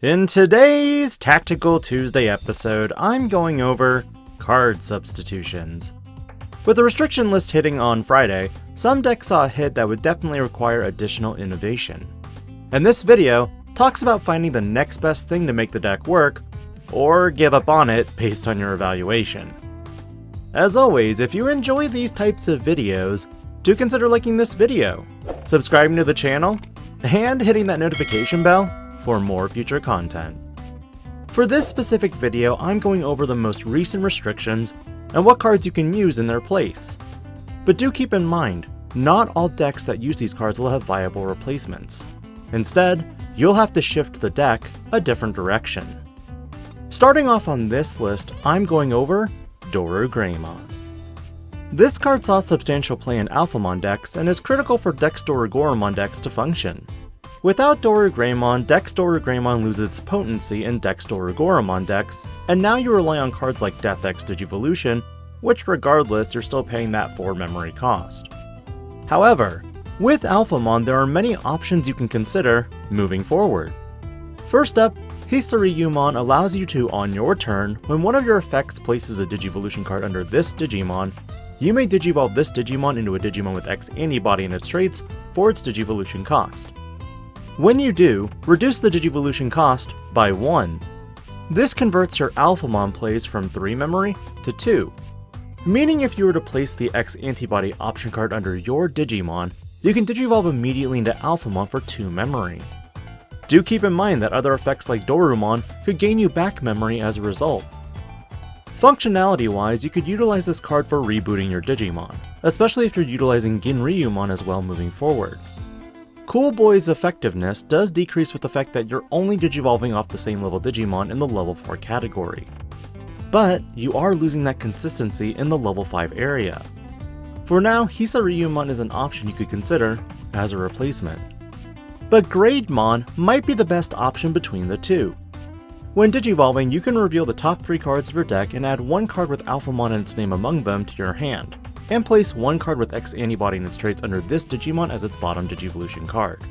In today's Tactical Tuesday episode, I'm going over card substitutions. With the restriction list hitting on Friday, some decks saw a hit that would definitely require additional innovation. And this video talks about finding the next best thing to make the deck work, or give up on it based on your evaluation. As always, if you enjoy these types of videos, do consider liking this video, subscribing to the channel, and hitting that notification bell for more future content. For this specific video, I'm going over the most recent restrictions and what cards you can use in their place. But do keep in mind, not all decks that use these cards will have viable replacements. Instead, you'll have to shift the deck a different direction. Starting off on this list, I'm going over Doru-Greymon. This card saw substantial play in Alphamon decks and is critical for Dex Doru-Goramon decks to function. Without Doru-Greymon, Dex Doru-Greymon loses its potency in Dex Doru-Goramon decks, and now you rely on cards like Death X Digivolution, which regardless you're still paying that 4 memory cost. However, with Alphamon there are many options you can consider moving forward. First up, Hisariyumon allows you to, on your turn, when one of your effects places a Digivolution card under this Digimon, you may Digivolve this Digimon into a Digimon with X-Antibody in its traits for its Digivolution cost. When you do, reduce the Digivolution cost by 1. This converts your Alphamon plays from 3 memory to 2, meaning if you were to place the X-Antibody option card under your Digimon, you can Digivolve immediately into Alphamon for 2 memory. Do keep in mind that other effects like Dorumon could gain you back memory as a result. Functionality-wise, you could utilize this card for rebooting your Digimon, especially if you're utilizing Ginryumon as well moving forward. Cool Boy's effectiveness does decrease with the fact that you're only digivolving off the same level Digimon in the level 4 category. But you are losing that consistency in the level 5 area. For now, Hisariyumon is an option you could consider as a replacement. But Grademon might be the best option between the two. When digivolving, you can reveal the top 3 cards of your deck and add 1 card with Alphamon and its name among them to your hand, and place 1 card with X-Antibody and its traits under this Digimon as its bottom Digivolution card.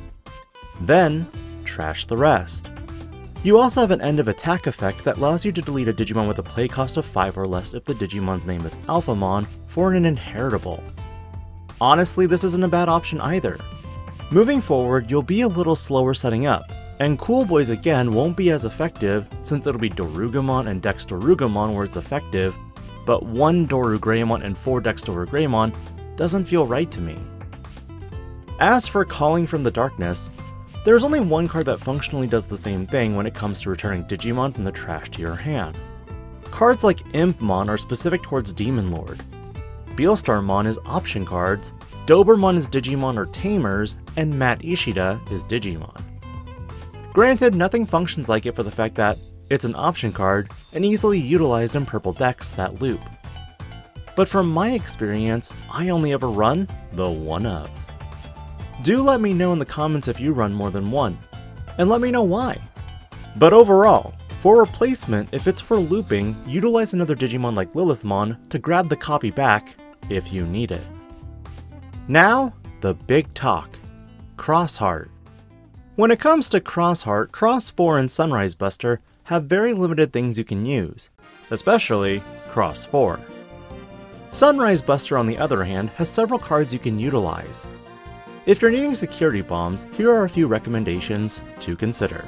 Then, trash the rest. You also have an end of attack effect that allows you to delete a Digimon with a play cost of 5 or less if the Digimon's name is Alphamon for an inheritable. Honestly, this isn't a bad option either. Moving forward, you'll be a little slower setting up, and Cool Boys again won't be as effective since it'll be Dorugamon and Dex Dorugamon where it's effective, but 1 Doru-Greymon and 4 Dex Doru-Greymon doesn't feel right to me. As for Calling from the Darkness, there's only 1 card that functionally does the same thing when it comes to returning Digimon from the trash to your hand. Cards like Impmon are specific towards Demon Lord. Beelstarmon is option cards, Dobermon is Digimon or Tamers, and Mat Ishida is Digimon. Granted, nothing functions like it for the fact that it's an option card and easily utilized in purple decks that loop. But from my experience, I only ever run the one of. Do let me know in the comments if you run more than 1, and let me know why. But overall, for replacement, if it's for looping, utilize another Digimon like Lilithmon to grab the copy back if you need it. Now, the big talk, Crossheart. When it comes to Crossheart, Cross 4 and Sunrise Buster have very limited things you can use, especially Cross 4. Sunrise Buster on the other hand has several cards you can utilize. If you're needing security bombs, here are a few recommendations to consider.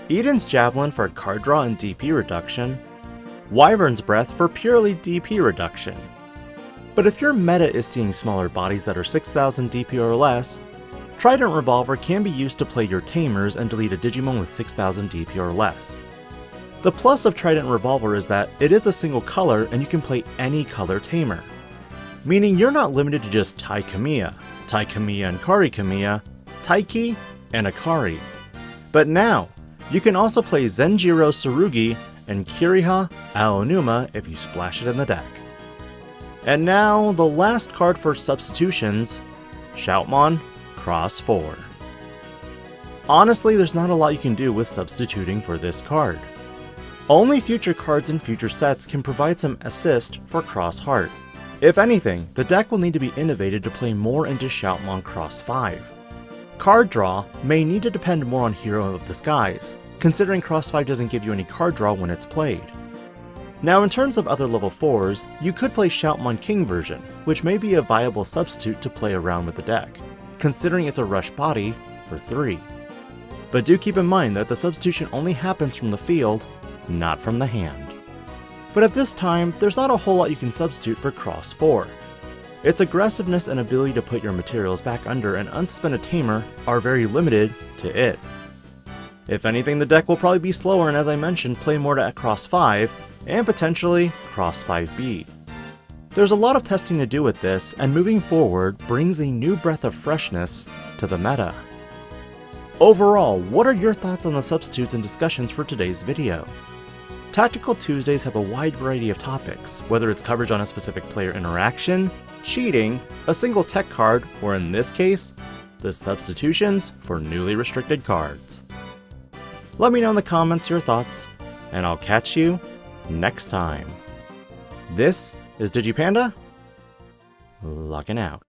Eden's Javelin for card draw and DP reduction, Wyvern's Breath for purely DP reduction. But if your meta is seeing smaller bodies that are 6000 DP or less, Trident Revolver can be used to play your Tamers and delete a Digimon with 6000 DP or less. The plus of Trident Revolver is that it is a single color and you can play any color Tamer, meaning you're not limited to just Tai Kamiya and Kari Kamiya, Taiki, and Akari. But now, you can also play Zenjiro Tsurugi and Kiriha Aonuma if you splash it in the deck. And now, the last card for substitutions, Shoutmon Cross 4. Honestly, there's not a lot you can do with substituting for this card. Only future cards in future sets can provide some assist for Crossheart. If anything, the deck will need to be innovated to play more into Shoutmon Cross 5. Card draw may need to depend more on Hero of the Skies, considering Cross 5 doesn't give you any card draw when it's played. Now in terms of other level 4s, you could play Shoutmon King version, which may be a viable substitute to play around with the deck, considering it's a rush body for 3. But do keep in mind that the substitution only happens from the field, not from the hand. But at this time, there's not a whole lot you can substitute for Cross 4. Its aggressiveness and ability to put your materials back under and unspend a tamer are very limited to it. If anything, the deck will probably be slower and, as I mentioned, play more to Cross 5, and potentially Cross 5B. There's a lot of testing to do with this, and moving forward brings a new breath of freshness to the meta. Overall, what are your thoughts on the substitutes and discussions for today's video? Tactical Tuesdays have a wide variety of topics, whether it's coverage on a specific player interaction, cheating, a single tech card, or in this case, the substitutions for newly restricted cards. Let me know in the comments your thoughts, and I'll catch you next time. This is DigiPanda, logging out.